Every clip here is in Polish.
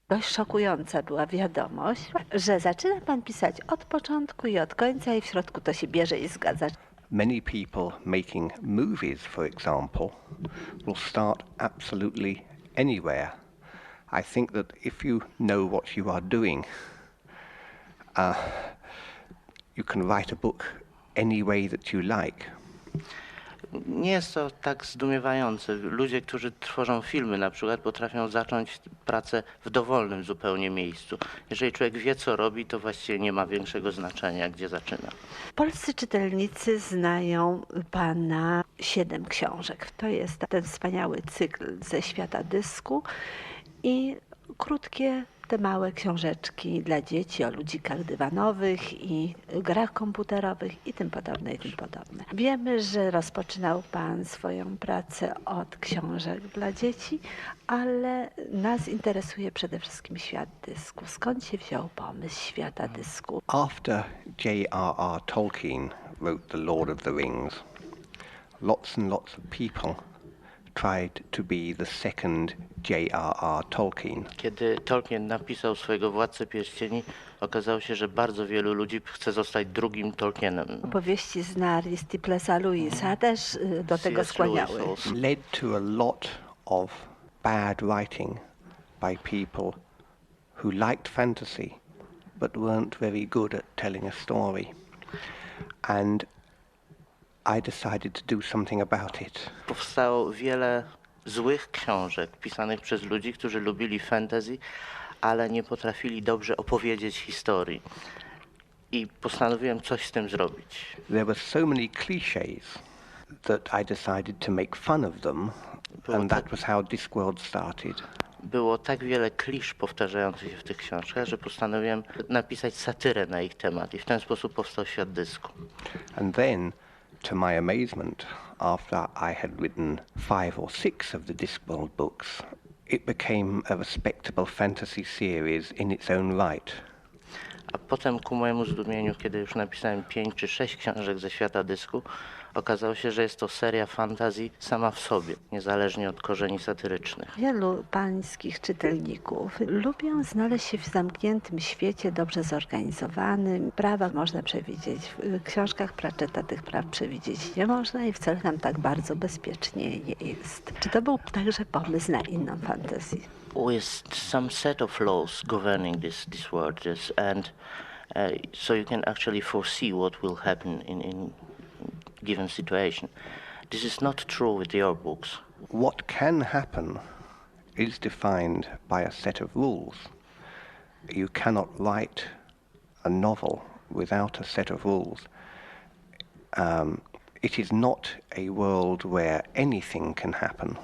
Dość szokująca była wiadomość, że zaczyna pan pisać od początku i od końca i w środku to się bierze i zgadza. Many people making movies, for example, will start absolutely anywhere. I think that if you know what you are doing, you can write a book any way that you like. Nie jest to tak zdumiewające. Ludzie, którzy tworzą filmy na przykład, potrafią zacząć pracę w dowolnym zupełnie miejscu. Jeżeli człowiek wie, co robi, to właściwie nie ma większego znaczenia, gdzie zaczyna. Polscy czytelnicy znają pana 7 książek. To jest ten wspaniały cykl ze świata dysku i krótkie, te małe książeczki dla dzieci o ludzikach dywanowych i grach komputerowych i tym podobne, i tym podobne. Wiemy, że rozpoczynał pan swoją pracę od książek dla dzieci, ale nas interesuje przede wszystkim świat dysku. Skąd się wziął pomysł świata dysku? After J.R.R. Tolkien wrote The Lord of the Rings, lots and lots of people tried to be the second J.R.R. Tolkien. Kiedy Tolkien napisał swojego Władcę Pierścieni, okazało się, że bardzo wielu ludzi chce zostać drugim Tolkienem. Opowieści z Narni, Stiplesa Lewisa też do tego skłaniały. Led to a lot of bad writing by people who liked fantasy but weren't very good at telling a story. And I decided to do something about it. Powstało wiele złych książek pisanych przez ludzi, którzy lubili fantasy, ale nie potrafili dobrze opowiedzieć historii. I postanowiłem coś z tym zrobić. There were so many clichés that I decided to make fun of them, and that was how Discworld started. Było tak wiele klisz powtarzających się w tych książkach, że postanowiłem napisać satyrę na ich temat i w ten sposób powstał świat dysku. And then, to my amazement, after I had written 5 or 6 of the Discworld books, it became a respectable fantasy series in its own right. A potem ku mojemu zdumieniu, kiedy już napisałem 5 czy 6 książek ze świata dysku, okazało się, że jest to seria fantazji sama w sobie, niezależnie od korzeni satyrycznych. Wielu pańskich czytelników lubią znaleźć się w zamkniętym świecie, dobrze zorganizowanym. Prawa można przewidzieć. W książkach Pratchetta tych praw przewidzieć nie można i wcale nam tak bardzo bezpiecznie nie jest. Czy to był także pomysł na inną fantazję? With some set of laws governing this world, and so you can actually foresee what will happen in given situation. This is not true with your books. What can happen is defined by a set of rules. You cannot write a novel without a set of rules. It is not a world where anything can happen.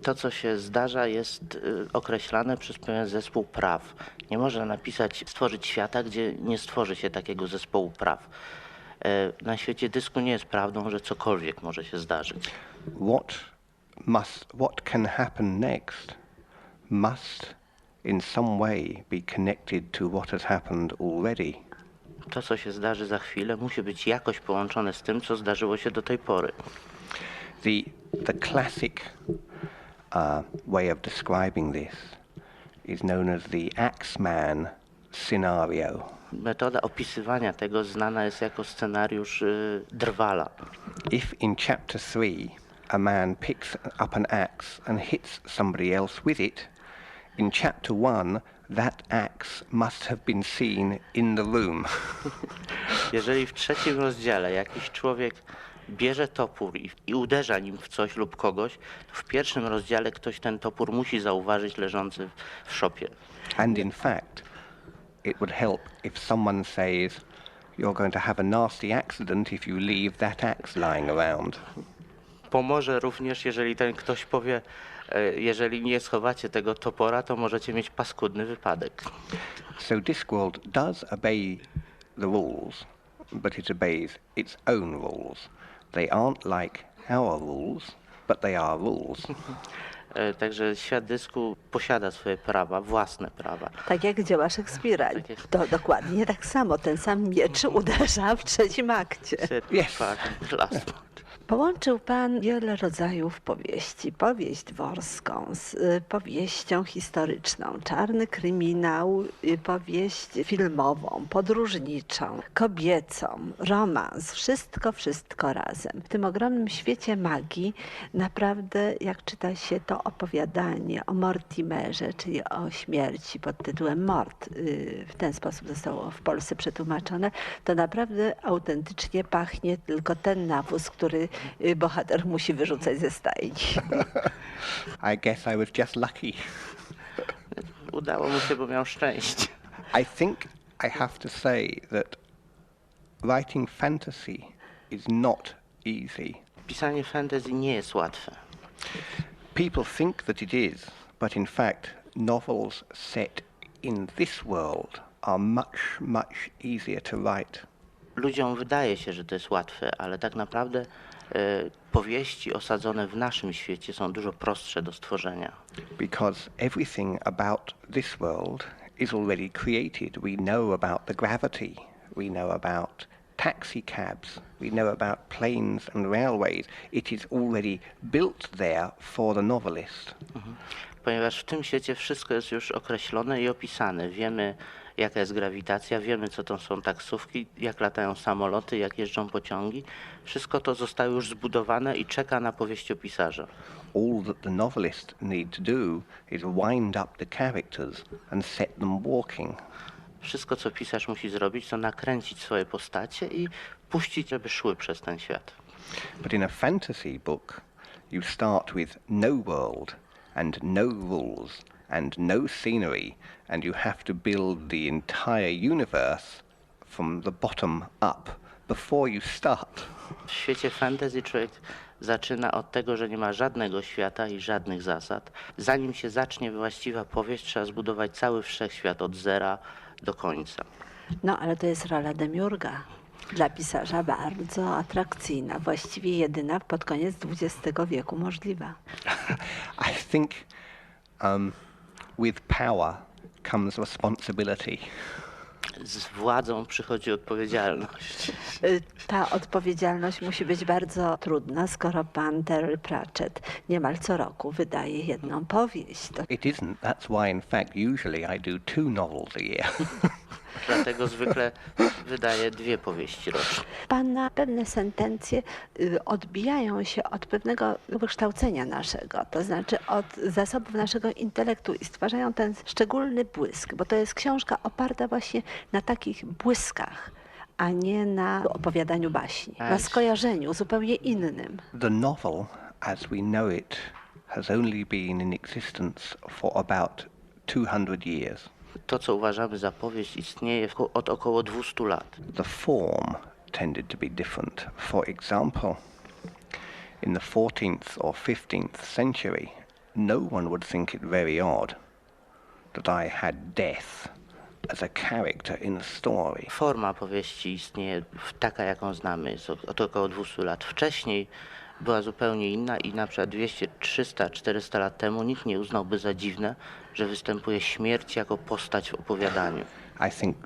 To, co się zdarza, jest określane przez pewien zespół praw. Nie można stworzyć świata, gdzie nie stworzy się takiego zespołu praw. Na świecie dysku nie jest prawdą, że cokolwiek może się zdarzyć. What can happen next must in some way be connected to what has happened already. To, co się zdarzy za chwilę, musi być jakoś połączone z tym, co zdarzyło się do tej pory. The classic way of describing this is known as the Axeman scenario. Metoda opisywania tego znana jest jako scenariusz drwala. If in chapter 3 a man picks up an axe and hits somebody else with it, in chapter 1 that axe must have been seen in the room. Jeżeli w 3 rozdziale jakiś człowiek bierze topór i uderza nim w coś lub kogoś, to w 1 rozdziale ktoś ten topór musi zauważyć leżący w szopie. And in fact, it would help if someone says, you're going to have a nasty accident if you leave that axe lying around. Pomoże również, jeżeli ten ktoś powie, jeżeli nie schowacie tego topora, to możecie mieć paskudny wypadek. So Discworld does obey the rules, but it obeys its own rules. They aren't like our rules, but they are rules. Także świat dysku posiada swoje prawa, własne prawa. Tak jak dzieła Szekspira. To dokładnie tak samo. Ten sam miecz uderza w 3. akcie. Yes. Połączył pan wiele rodzajów powieści. Powieść dworską z powieścią historyczną, czarny kryminał, powieść filmową, podróżniczą, kobiecą, romans. Wszystko razem. W tym ogromnym świecie magii naprawdę, jak czyta się to opowiadanie o Mortimerze, czyli o śmierci pod tytułem Mort, w ten sposób zostało w Polsce przetłumaczone, to naprawdę autentycznie pachnie tylko ten nawóz, który bohater musi wyrzucać ze stajni. I guess I was just lucky. Udało mu się, bo miał szczęście. I think I have to say that writing fantasy is not easy. Pisanie fantasy nie jest łatwe. People think that it is, but in fact novels set in this world are much easier to write. Ludziom wydaje się, że to jest łatwe, ale tak naprawdę powieści osadzone w naszym świecie są dużo prostsze do stworzenia. Because everything about this world is already created. We know about the gravity, we know about taxi cabs, we know about planes and railways. It is already built there for the novelist. Ponieważ w tym świecie wszystko jest już określone i opisane. Wiemy, jaka jest grawitacja, wiemy, co to są taksówki, jak latają samoloty, jak jeżdżą pociągi. Wszystko to zostało już zbudowane i czeka na powieściopisarza. All that the novelist need to do is wind up the characters and set them walking. Wszystko, co pisarz musi zrobić, to nakręcić swoje postacie i puścić, żeby szły przez ten świat. But in a fantasy book, you start with no world and no rules and no scenery, and you have to build the entire universe from the bottom up before you start. W świecie fantasy człowiek zaczyna od tego, że nie ma żadnego świata i żadnych zasad. Zanim się zacznie właściwa powieść, trzeba zbudować cały wszechświat od zera do końca. No, ale to jest rola demiurga. Dla pisarza bardzo atrakcyjna, właściwie jedyna pod koniec XX wieku możliwa. I think with power comes responsibility. Z władzą przychodzi odpowiedzialność. Ta odpowiedzialność musi być bardzo trudna, skoro pan Terry Pratchett niemal co roku wydaje jedną powieść. To It isn't. That's why, in fact, usually I do 2 novels a year. Dlatego zwykle wydaje 2 powieści rocznie. pana pewne sentencje odbijają się od pewnego wykształcenia naszego, to znaczy od zasobów naszego intelektu i stwarzają ten szczególny błysk, bo to jest książka oparta właśnie na takich błyskach, a nie na opowiadaniu baśni, na skojarzeniu zupełnie innym. The novel, as we know it, has only been in existence for about 200 years. To, co uważamy za powieść, istnieje od około 200 lat. The form tended to be different. For example, in the 14th or 15th century, no one would think it very odd that I had death as a character in a story. Forma powieści istnieje taka, jaką znamy, jest od około 200 lat. Wcześniej była zupełnie inna i na przykład 200, 300, 400 lat temu nikt nie uznałby za dziwne, że występuje śmierć jako postać w opowiadaniu. I think,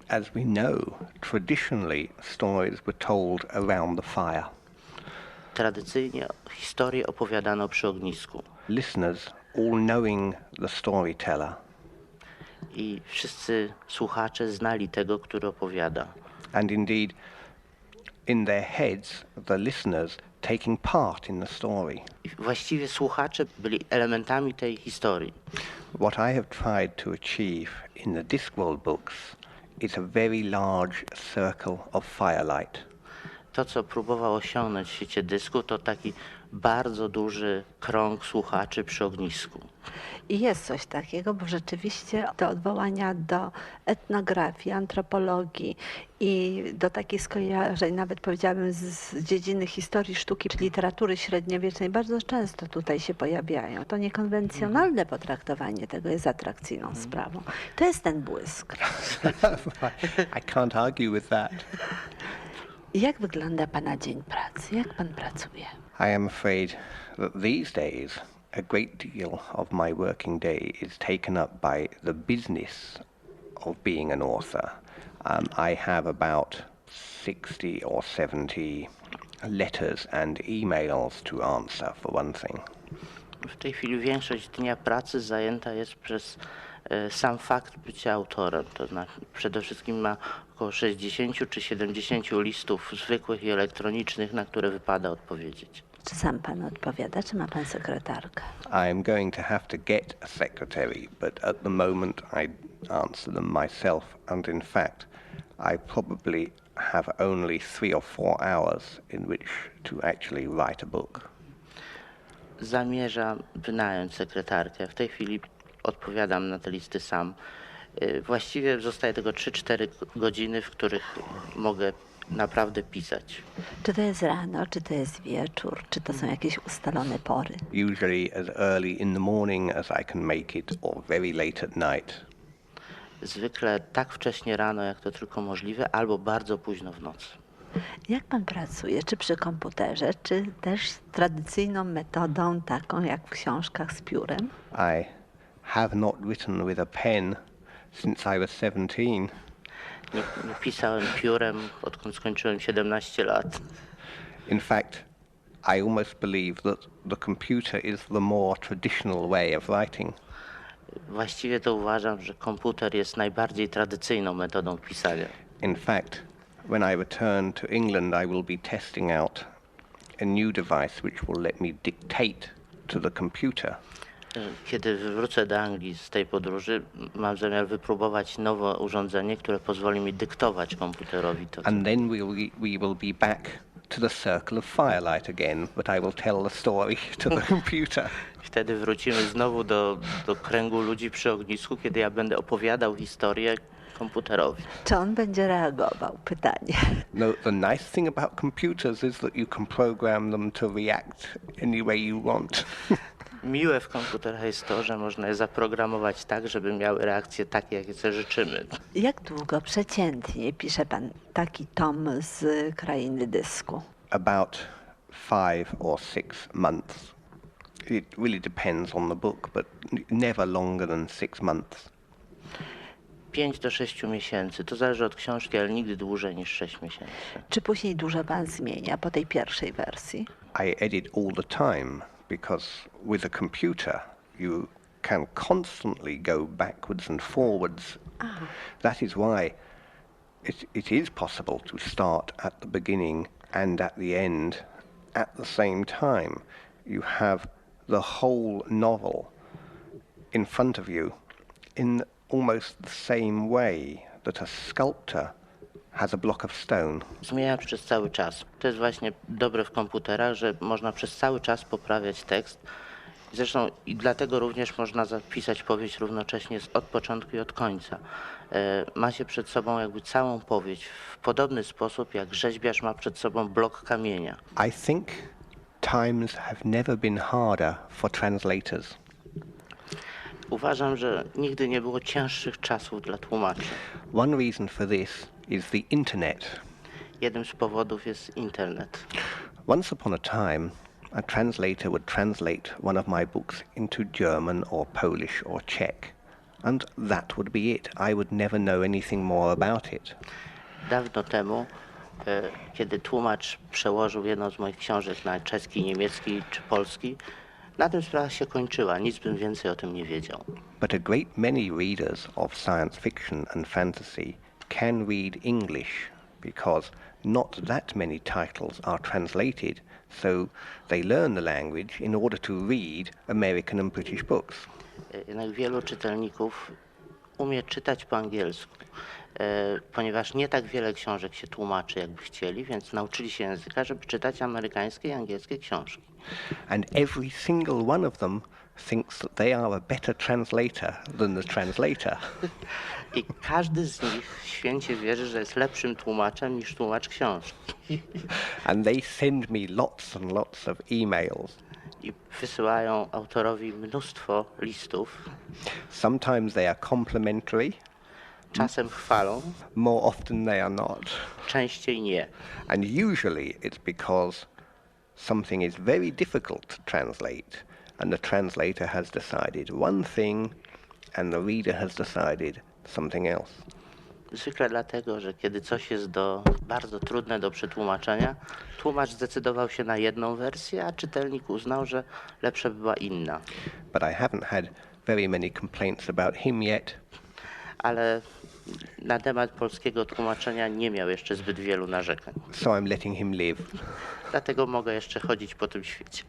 as we know, traditionally stories were told around the fire. Tradycyjnie historie opowiadano przy ognisku. Listeners all knowing the storyteller. I wszyscy słuchacze znali tego, który opowiada. And indeed, in their heads, the listeners taking part in the story. I właściwie słuchacze byli elementami tej historii. What I have tried to achieve in the Discworld books is a very large circle of firelight. To, co próbował osiągnąć w świecie dysku, to taki bardzo duży krąg słuchaczy przy ognisku. I jest coś takiego, bo rzeczywiście te odwołania do etnografii, antropologii i do takich skojarzeń, nawet powiedziałabym z dziedziny historii sztuki czy literatury średniowiecznej, bardzo często tutaj się pojawiają. To niekonwencjonalne potraktowanie tego jest atrakcyjną sprawą. To jest ten błysk. I can't argue with that. Jak wygląda pana dzień pracy? Jak pan pracuje? I am afraid that these days a great deal of my working day is taken up by the business of being an author. I have about 60 or 70 letters and emails to answer, for one thing. W tej chwili większość dnia pracy zajęta jest przez sam fakt bycia autorem. To znaczy przede wszystkim ma około 60 czy 70 listów zwykłych i elektronicznych, na które wypada odpowiedzieć. Czy sam pan odpowiada, czy ma pan sekretarkę? I'm going to have to get a secretary, but at the moment I answer them myself, and in fact I probably have only 3 or 4 hours in which to actually write a book. Zamierzam wynająć sekretarkę. W tej chwili odpowiadam na te listy sam. Właściwie zostaje tylko 3-4 godziny, w których mogę naprawdę pisać. Czy to jest rano, czy to jest wieczór, czy to są jakieś ustalone pory? Usually as early in the morning as I can make it, or very late at night. Zwykle tak wcześnie rano, jak to tylko możliwe, albo bardzo późno w nocy. Jak pan pracuje? Czy przy komputerze, czy też tradycyjną metodą, taką jak w książkach z piórem? I have not written with a pen since I was 17. Nie pisałem piórem, odkąd skończyłem 17 lat. In fact, I almost believe that the computer is the more traditional way of writing. Właściwie to uważam, że komputer jest najbardziej tradycyjną metodą pisania. In fact, when I return to England, I will be testing out a new device which will let me dictate to the computer. Kiedy wrócę do Anglii z tej podróży, mam zamiar wypróbować nowe urządzenie, które pozwoli mi dyktować komputerowi to. And then we will be back to the circle of firelight again, but I will tell the story to the computer. Wtedy wrócimy znowu do kręgu ludzi przy ognisku, kiedy ja będę opowiadał historię komputerowi. Czy on będzie reagował? Pytanie. No, the nice thing about computers is that you can program them to react any way you want. Miłe w komputerach jest to, że można je zaprogramować tak, żeby miały reakcje takie, jakie sobie życzymy. Jak długo przeciętnie pisze pan taki tom z krainy dysku? About 5 or 6 months. It really depends on the book, but never longer than 6 months. 5 do 6 miesięcy. To zależy od książki, ale nigdy dłużej niż 6 miesięcy. Czy później dużo pan zmienia po tej pierwszej wersji? I edit all the time because with a computer you can constantly go backwards and forwards. That is why it is possible to start at the beginning and at the end at the same time. You have the whole novel in front of you in almost the same way that a sculptor has a block of stone. Zmieniam przez cały czas. To jest właśnie dobre w komputerach, że można przez cały czas poprawiać tekst. Zresztą i dlatego również można zapisać powieść równocześnie od początku i od końca. Ma się przed sobą jakby całą powieść w podobny sposób, jak rzeźbiarz ma przed sobą blok kamienia. I think times have never been harder for translators. Uważam, że nigdy nie było cięższych czasów dla tłumaczy. One reason for this is the internet. Jednym z powodów jest internet. Once upon a time, a translator would translate one of my books into German or Polish or Czech, and that would be it. I would never know anything more about it. Dawno temu, kiedy tłumacz przełożył jedną z moich książek na czeski, niemiecki czy polski, na tym sprawa się kończyła. Nic bym więcej o tym nie wiedział. But a great many readers of science fiction and fantasy can read English because not that many titles are translated, so they learn the language in order to read American and British books. Jednak wielu czytelników umie czytać po angielsku, ponieważ nie tak wiele książek się tłumaczy, jakby chcieli, więc nauczyli się języka, żeby czytać amerykańskie i angielskie książki. And every single one of them thinks that they are a better translator than the translator. I każdy z nich święcie wierzy, że jest lepszym tłumaczem niż tłumacz książki. And they send me lots and lots of emails. I wysyłają autorowi mnóstwo listów. Sometimes they are complimentary, Czasem chwalą, more often they are not. częściej nie. And usually it's because something is very difficult to translate, and the translator has decided one thing and the reader has decided something else. Zwykle dlatego, że kiedy coś jest bardzo trudne do przetłumaczenia, tłumacz zdecydował się na jedną wersję, a czytelnik uznał, że lepsza by była inna. But I haven't had very many complaints about him yet. Ale na temat polskiego tłumaczenia nie miał jeszcze zbyt wielu narzekań. So I'm letting him live. Dlatego mogę jeszcze chodzić po tym świecie.